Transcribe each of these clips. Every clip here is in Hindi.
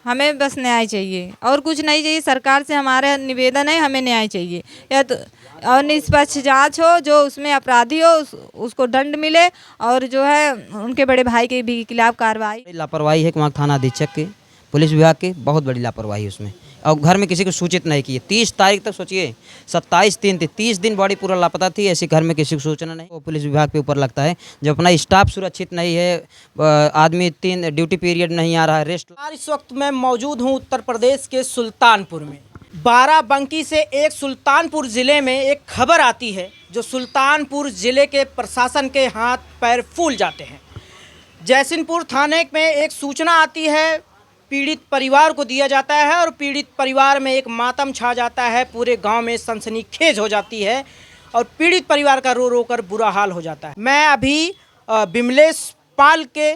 हमें बस न्याय चाहिए और कुछ नहीं चाहिए। सरकार से हमारा निवेदन है, हमें न्याय चाहिए या तो और निष्पक्ष जांच हो, जो उसमें अपराधी हो उसको दंड मिले और जो है उनके बड़े भाई के भी खिलाफ कार्रवाई। लापरवाही है वहाँ थाना अधीक्षक की, पुलिस विभाग की बहुत बड़ी लापरवाही है उसमें। और घर में किसी को सूचित नहीं किए। 30 तारीख तक सोचिए, 27/3 थी, 30 दिन बॉडी पूरा लापता थी। ऐसे घर में किसी को सूचना नहीं, वो पुलिस विभाग पे ऊपर लगता है। जब अपना स्टाफ सुरक्षित नहीं है, आदमी 3 ड्यूटी पीरियड नहीं आ रहा है, रेस्ट। इस वक्त मैं मौजूद हूँ उत्तर प्रदेश के सुल्तानपुर में। बाराबंकी से एक सुल्तानपुर ज़िले में एक खबर आती है जो सुल्तानपुर ज़िले के प्रशासन के हाथ पैर फूल जाते हैं। जैसिनपुर थाने में एक सूचना आती है, पीड़ित परिवार को दिया जाता है और पीड़ित परिवार में एक मातम छा जाता है। पूरे गांव में सनसनीखेज हो जाती है और पीड़ित परिवार का रो रो कर बुरा हाल हो जाता है। मैं अभी बिमलेश पाल के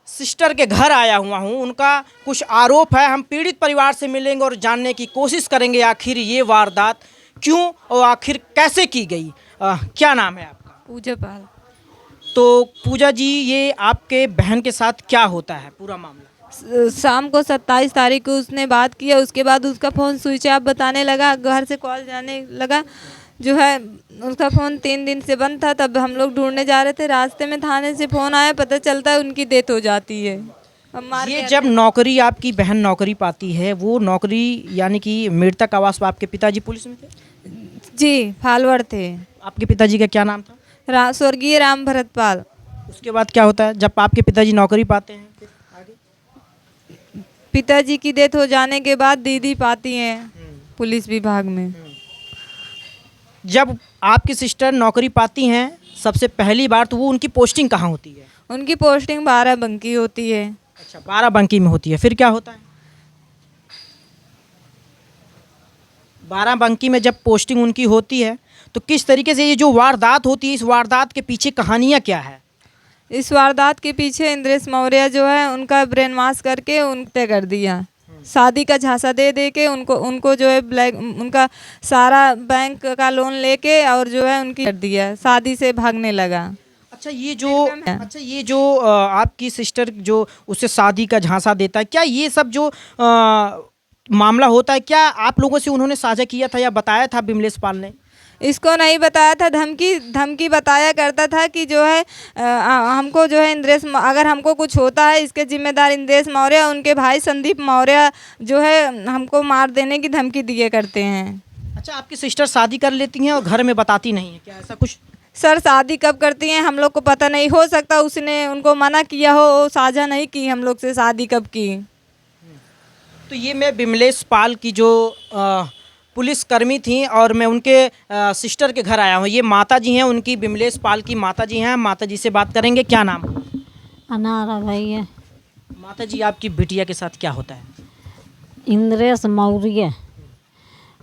सिस्टर के घर आया हुआ हूं। उनका कुछ आरोप है, हम पीड़ित परिवार से मिलेंगे और जानने की कोशिश करेंगे आखिर ये वारदात क्यों और आखिर कैसे की गई। क्या नाम है आपका? पूजा पाल। तो पूजा जी, ये आपके बहन के साथ क्या होता है पूरा मामला? शाम को 27 तारीख को उसने बात किया, उसके बाद उसका फ़ोन स्विच ऑफ बताने लगा, घर से कॉल जाने लगा। जो है उसका फ़ोन 3 दिन से बंद था। तब हम लोग ढूंढने जा रहे थे, रास्ते में थाने से फ़ोन आया, पता चलता है उनकी डेथ हो जाती है। ये जब नौकरी आपकी बहन नौकरी पाती है, वो नौकरी यानी कि मृतक आवास, आपके पिताजी पुलिस में थे? जी, फालवर थे। आपके पिताजी का क्या नाम था? स्वर्गीय राम भरत पाल। उसके बाद क्या होता है जब आपके पिताजी नौकरी पाते हैं? फिर आगे पिताजी की डेथ हो जाने के बाद दीदी पाती हैं पुलिस विभाग में। जब आपकी सिस्टर नौकरी पाती हैं सबसे पहली बार, तो वो उनकी पोस्टिंग कहाँ होती है? उनकी पोस्टिंग बाराबंकी होती है। अच्छा, बाराबंकी में होती है। फिर क्या होता है? बाराबंकी में जब पोस्टिंग उनकी होती है तो किस तरीके से ये जो वारदात होती है, इस वारदात के पीछे कहानियाँ क्या है? इस वारदात के पीछे इंद्रेश मौर्य जो है उनका ब्रेन वॉश करके उनते कर दिया, शादी का झांसा दे दे के उनको जो है ब्लैक, उनका सारा बैंक का लोन लेके और जो है उनकी कर दिया, शादी से भागने लगा। अच्छा, ये जो आपकी सिस्टर जो उससे शादी का झांसा देता है, क्या ये सब जो मामला होता है, क्या आप लोगों से उन्होंने साझा किया था या बताया था बिमलेश पाल ने? इसको नहीं बताया था, धमकी बताया करता था कि जो है हमको जो है इंद्रेश, अगर हमको कुछ होता है इसके जिम्मेदार इंद्रेश मौर्य, उनके भाई संदीप मौर्य जो है हमको मार देने की धमकी दिए करते हैं। अच्छा, आपकी सिस्टर शादी कर लेती हैं और घर में बताती नहीं है, क्या ऐसा कुछ? सर, शादी कब करती हैं हम लोग को पता नहीं, हो सकता उसने उनको मना किया हो, साझा नहीं की हम लोग से शादी कब की। तो ये मैं बिमलेश पाल की जो पुलिस कर्मी थी और मैं उनके सिस्टर के घर आया हूँ। ये माता जी हैं, उनकी बिमलेश पाल की माता जी हैं। माता जी से बात करेंगे। क्या नाम? अनारा भैया। माता जी, आपकी बिटिया के साथ क्या होता है? इंद्रेश मौर्य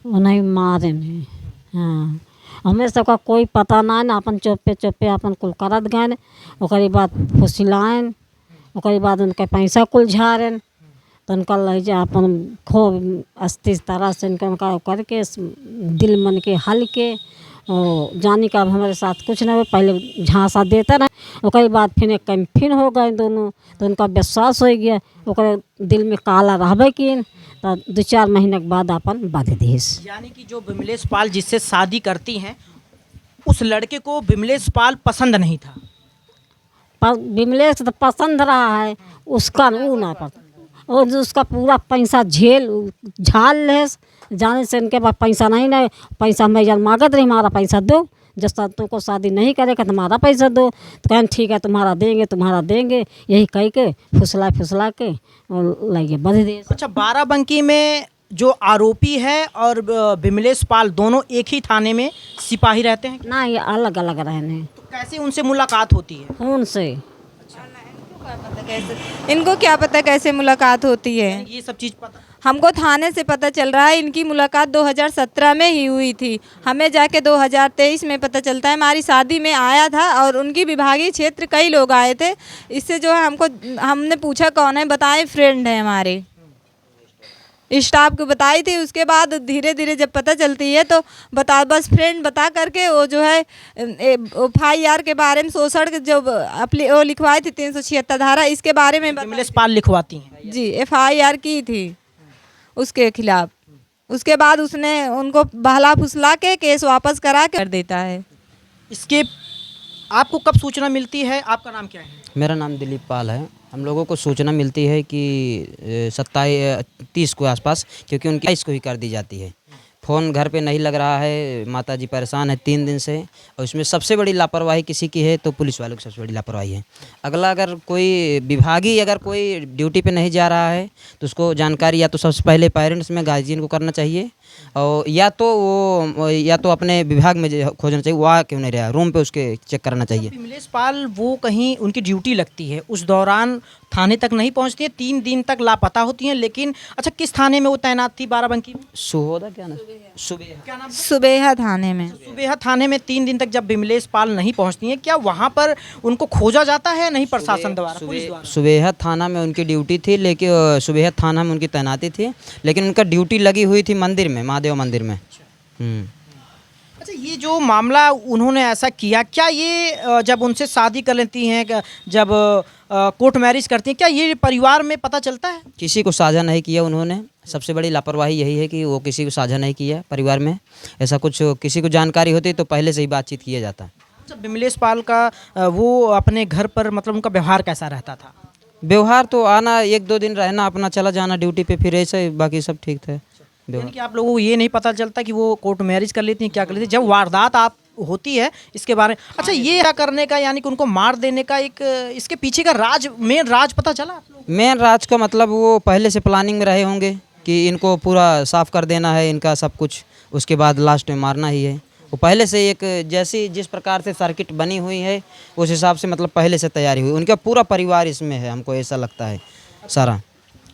उन्हें मारे ने। हाँ, हमें सबका कोई पता ना न, अपन चुप्पे चुप्पे अपन कुल करत गए। ओकरी बाद फुसिलाएन, ओकरी बाद उनके पैसा कुल झारेन, तो उनका लग जा अपन खूब अस्ति तरह से उनका करके दिल मन के हल के जानी का अब हमारे साथ कुछ ना हो। पहले झांसा देता रहे, ओकरी बाद फिर एक फिर हो गए दोनों, तो उनका विश्वास हो गया, ओकर दिल में काला रहबे कि तो 2-4 महीने के बाद अपन बांध दीस। यानी कि जो बिमलेश पाल जिससे शादी करती हैं, उस लड़के को बिमलेश पाल पसंद नहीं था। बिमलेश तो पसंद रहा है, उसका वो ना पसंद, और उसका पूरा पैसा झाल ले जाने से उनके पास पैसा नहीं पैसा मैं जब मांगत रही, हमारा पैसा दो, जब तुमको शादी नहीं करेगा तुम्हारा पैसा दो, तो कहन ठीक है तुम्हारा देंगे, यही कह के फुसला के और लगे बंध दे। अच्छा, बाराबंकी में जो आरोपी है और बिमलेश पाल दोनों एक ही थाने में सिपाही रहते हैं? ना, ये अलग अलग रहने। तो कैसे उनसे मुलाकात होती है? उनसे इनको क्या पता कैसे मुलाकात होती है? ये सब चीज़ पता हमको थाने से पता चल रहा है। इनकी मुलाकात 2017 में ही हुई थी, हमें जाके 2023 में पता चलता है। हमारी शादी में आया था और उनकी विभागीय क्षेत्र कई लोग आए थे। इससे जो है हमने पूछा कौन है, बताए फ्रेंड है हमारे। स्टाफ को बताई थी। उसके बाद धीरे धीरे जब पता चलती है तो बस फ्रेंड बता करके वो जो है FIR के बारे में शोषण के जो वो लिखवाई थी 376 धारा, इसके बारे में विमलेश पाल लिखवाती हैं। जी FIR की थी उसके खिलाफ। उसके बाद उसने उनको बहला फुसला के केस वापस करा कर देता है। इसके आपको कब सूचना मिलती है? आपका नाम क्या है? मेरा नाम दिलीप पाल है। हम लोगों को सूचना मिलती है कि 27-30 को आसपास, क्योंकि उनकी 22 को ही कर दी जाती है। फ़ोन घर पे नहीं लग रहा है, माताजी परेशान है 3 दिन से, और इसमें सबसे बड़ी लापरवाही किसी की है तो पुलिस वालों की सबसे बड़ी लापरवाही है। अगला अगर कोई विभागीय अगर कोई ड्यूटी पे नहीं जा रहा है तो उसको जानकारी या तो सबसे पहले पेरेंट्स में गार्जियन को करना चाहिए, और या तो अपने विभाग में खोजना चाहिए, वहाँ क्यों नहीं रहा रूम पे उसके चेक करना चाहिए। विमलेश पाल वो कहीं उनकी ड्यूटी लगती है, उस दौरान थाने तक नहीं पहुंचती है, 3 दिन तक लापता होती हैं। लेकिन अच्छा, किस थाने में वो तैनात थी? बाराबंकी में सुहोदा क्या ना सुबेहा थाने में। सुबेहा थाने में 3 दिन तक जब विमलेश पाल नहीं पहुंचती हैं, क्या वहां पर उनको खोजा जाता है? नहीं, प्रशासन द्वारा, पुलिस द्वारा। सुबेहा थाना में उनकी ड्यूटी थी, लेकिन सुबेहा थाना में उनकी तैनाती थी, लेकिन उनका ड्यूटी लगी हुई थी मंदिर में, महादेव मंदिर में। अच्छा, ये जो मामला उन्होंने ऐसा किया, क्या ये जब उनसे शादी कर लेती हैं, जब कोर्ट मैरिज करती हैं, क्या ये परिवार में पता चलता है? किसी को साझा नहीं किया उन्होंने। सबसे बड़ी लापरवाही यही है कि वो किसी को साझा नहीं किया परिवार में। ऐसा कुछ किसी को जानकारी होती तो पहले से ही बातचीत किया जाता। अच्छा, विमलेश पाल का वो अपने घर पर मतलब उनका व्यवहार कैसा रहता था? व्यवहार तो आना 1-2 दिन रहना, अपना चला जाना ड्यूटी पे, फिर ऐसे बाकी सब ठीक था। यानी कि आप लोगों को ये नहीं पता चलता कि वो कोर्ट मैरिज कर लेती हैं, क्या कर लेती हैं, जब वारदात आप होती है इसके बारे में। अच्छा, ये क्या करने का, यानी कि उनको मार देने का एक इसके पीछे का मेन राज पता चला आप लोग? मेन राज का मतलब वो पहले से प्लानिंग में रहे होंगे कि इनको पूरा साफ कर देना है इनका सब कुछ, उसके बाद लास्ट में मारना ही है। वो पहले से एक जिस प्रकार से सर्किट बनी हुई है उस हिसाब से मतलब पहले से तैयारी हुई। उनका पूरा परिवार इसमें है, हमको ऐसा लगता है सारा।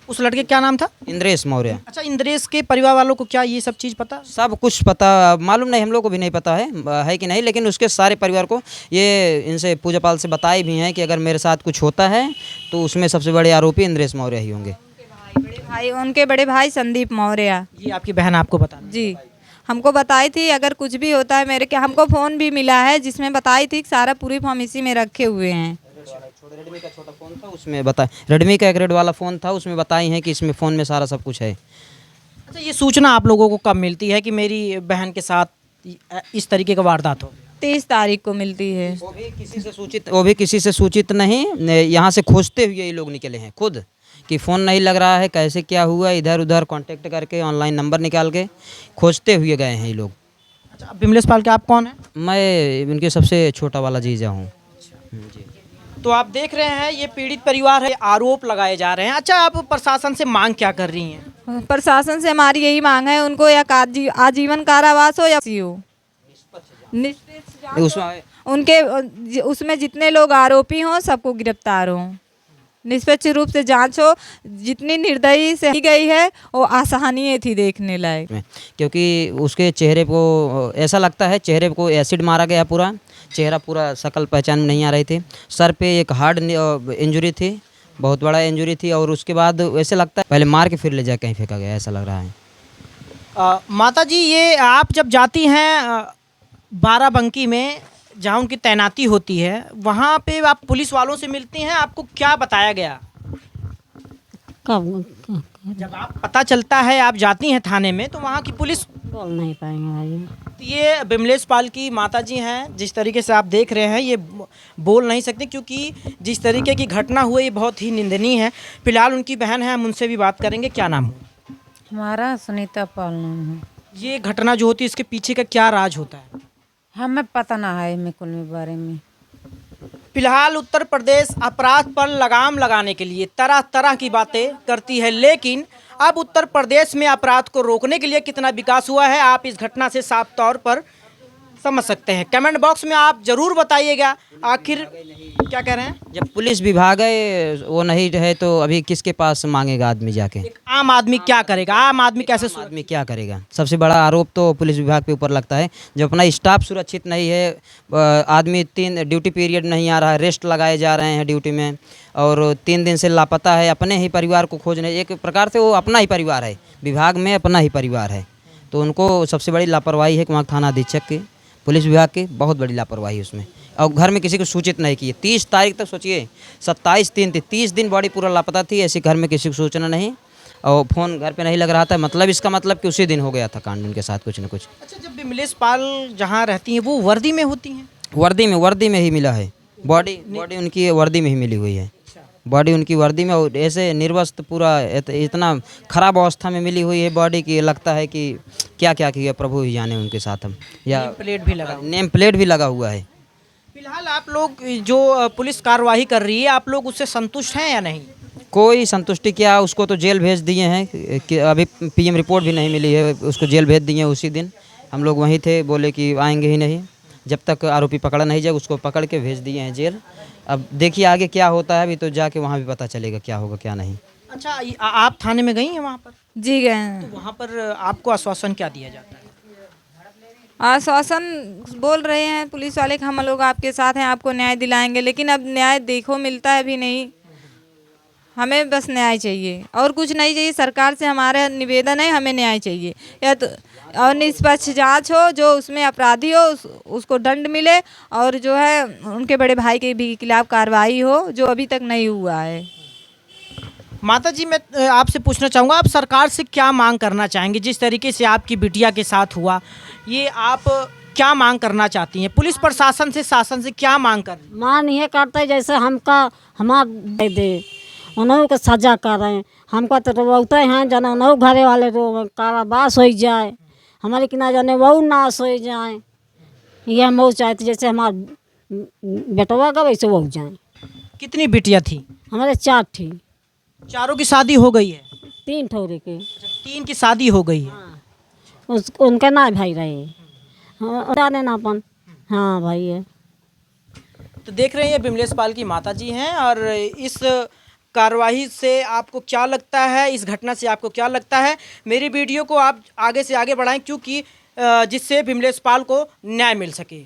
उस लड़के का क्या नाम था? इंद्रेश मौर्य। अच्छा, इंद्रेश के परिवार वालों को क्या ये सब चीज़ पता? सब कुछ पता, मालूम नहीं, हम लोग को भी नहीं पता है कि नहीं, लेकिन उसके सारे परिवार को ये इनसे पूजापाल से बताए भी हैं कि अगर मेरे साथ कुछ होता है तो उसमें सबसे बड़े आरोपी इंद्रेश मौर्य ही होंगे। उनके बड़े भाई संदीप मौर्य। ये आपकी बहन आपको बता? जी, हमको बताई थी अगर कुछ भी होता है मेरे, क्या हमको फ़ोन भी मिला है जिसमें बताई थी कि सारा पूरी फॉर्म इसी में रखे हुए हैं। रेडमी का छोटा फ़ोन था, उसमें बता, रेडमी का 1 रेड वाला फ़ोन था, उसमें बताई हैं कि इसमें फ़ोन में सारा सब कुछ है। अच्छा, ये सूचना आप लोगों को कब मिलती है कि मेरी बहन के साथ इस तरीके का वारदात हो? 30 तारीख को मिलती है। वो भी किसी से सूचित नहीं, यहाँ से खोजते हुए ये लोग निकले हैं खुद कि फ़ोन नहीं लग रहा है, कैसे क्या हुआ, इधर उधर कांटेक्ट करके ऑनलाइन नंबर निकाल के खोजते हुए गए हैं ये लोग। अच्छा, विमलेश पाल के आप कौन हैं? मैं उनके सबसे छोटा वाला जीजा हूँ। जी। तो आप देख रहे हैं ये पीड़ित परिवार है, आरोप लगाए जा रहे हैं। अच्छा, आप प्रशासन से मांग क्या कर रही हैं? प्रशासन से हमारी यही मांग है, उनको या आजीवन कारावास हो या निष्पक्ष उनके उसमें जितने लोग आरोपी हों सबको गिरफ्तार हों, निष्पक्ष रूप से जांच हो। जितनी निर्दयी से की गई है वो असहनीय थी देखने लायक, क्योंकि उसके चेहरे को ऐसा लगता है चेहरे को एसिड मारा गया, पूरा चेहरा पूरा शक्ल पहचान में नहीं आ रही थी। सर पे एक हार्ड इंजरी थी, बहुत बड़ा इंजरी थी, और उसके बाद ऐसे लगता है पहले मार के फिर ले जा कहीं फेंका गया, ऐसा लग रहा है। माता जी, ये आप जब जाती हैं बाराबंकी में जहाँ उनकी तैनाती होती है, वहाँ पे आप पुलिस वालों से मिलती हैं, आपको क्या बताया गया? कब जब आप पता चलता है आप जाती हैं थाने में तो वहाँ की पुलिस बोल नहीं पाएंगे भाई। ये विमलेश पाल की माता जी हैं, जिस तरीके से आप देख रहे हैं ये बोल नहीं सकते, क्योंकि जिस तरीके की घटना हुई ये बहुत ही निंदनीय है। फिलहाल उनकी बहन है, हम उनसे भी बात करेंगे। क्या नाम है? हमारा सुनीता पाल नाम है। ये घटना जो होती है इसके पीछे का क्या राज होता है? हमें पता ना है मेरे को बारे में। फिलहाल उत्तर प्रदेश अपराध पर लगाम लगाने के लिए तरह तरह की बातें करती है, लेकिन अब उत्तर प्रदेश में अपराध को रोकने के लिए कितना विकास हुआ है आप इस घटना से साफ तौर पर समझ सकते हैं। कमेंट बॉक्स में आप जरूर बताइएगा आखिर क्या कह रहे हैं। जब पुलिस विभाग है वो नहीं है तो अभी किसके पास मांगेगा आदमी जाके? एक आम आदमी क्या करेगा, आम आदमी कैसे आदमी क्या करेगा? सबसे बड़ा आरोप तो पुलिस विभाग पे ऊपर लगता है। जब अपना स्टाफ सुरक्षित नहीं है, आदमी 3 ड्यूटी पीरियड नहीं आ रहा है, रेस्ट लगाए जा रहे हैं ड्यूटी में, और 3 दिन से लापता है, अपने ही परिवार को खोजने, एक प्रकार से वो अपना ही परिवार है, विभाग में अपना ही परिवार है, तो उनको सबसे बड़ी लापरवाही है कि वहाँ थाना अधीक्षक की, पुलिस विभाग की बहुत बड़ी लापरवाही उसमें। और घर में किसी को सूचित नहीं किए। 30 तारीख तक सोचिए, 27 थी, 30 दिन बॉडी पूरा लापता थी, ऐसे घर में किसी को सूचना नहीं, और फ़ोन घर पे नहीं लग रहा था। मतलब इसका मतलब कि उसी दिन हो गया था कांड उनके साथ कुछ न कुछ। अच्छा, जब विमलेश पाल जहाँ रहती हैं वो वर्दी में होती हैं? वर्दी में ही मिला है बॉडी उनकी वर्दी में ही मिली हुई है। बॉडी उनकी वर्दी में, और ऐसे निर्वस्त्र पूरा इतना ख़राब अवस्था में मिली हुई है बॉडी की, लगता है कि क्या क्या किया प्रभु ही जाने उनके साथ हम। या नेम प्लेट भी लगा हुआ है। फिलहाल आप लोग जो पुलिस कार्रवाई कर रही है, आप लोग उससे संतुष्ट हैं या नहीं? कोई संतुष्टि क्या, उसको तो जेल भेज दिए हैं कि अभी पीएम रिपोर्ट भी नहीं मिली है, उसको जेल भेज दिए उसी दिन। हम लोग वहीं थे, बोले कि आएंगे ही नहीं जब तक आरोपी पकड़ा नहीं जाए, उसको पकड़ के भेज दिए हैं जेल। अब देखिए आगे क्या होता है, अभी तो जाके वहाँ भी पता चलेगा क्या होगा क्या नहीं। अच्छा, आप थाने में गई हैं वहाँ पर? जी गए हैं। तो वहाँ पर आपको आश्वासन क्या दिया जाता है? आश्वासन बोल रहे हैं पुलिस वाले कि हम लोग आपके साथ हैं, आपको न्याय दिलाएंगे, लेकिन अब न्याय देखो मिलता है भी नहीं। हमें बस न्याय चाहिए और कुछ नहीं चाहिए। सरकार से हमारा निवेदन है, हमें न्याय चाहिए, या तो और निष्पक्ष जांच हो, जो उसमें अपराधी हो उसको दंड मिले, और जो है उनके बड़े भाई के भी खिलाफ कार्रवाई हो, जो अभी तक नहीं हुआ है। माता जी, मैं आपसे पूछना चाहूँगा, आप सरकार से क्या मांग करना चाहेंगे? जिस तरीके से आपकी बिटिया के साथ हुआ, ये आप क्या मांग करना चाहती हैं? पुलिस प्रशासन से, शासन से क्या मांग कर? मान ये करते जैसे हमका हमार दे दे, उन्हों को सजा करें। हमको तो रोते हैं जना, उन्हों घरे वाले रो कारावास हो जाए, हमारे कि ना जाने वो नाश हो जाए। ये हम वो चाहते जैसे हमार बेटवा का वैसे वो जाए। कितनी बिटिया थी? हमारे 4 थी। चारों की शादी हो गई है? 3 ठोरे के। 3 की शादी हो गई है। उनके ना भाई रहे, हाँ, जाने ना अपन। हाँ भाई है। तो देख रहे हैं, विमलेश पाल की माता जी हैं, और इस कार्रवाई से आपको क्या लगता है, इस घटना से आपको क्या लगता है? मेरी वीडियो को आप आगे से आगे बढ़ाएं, क्योंकि जिससे विमलेश पाल को न्याय मिल सके।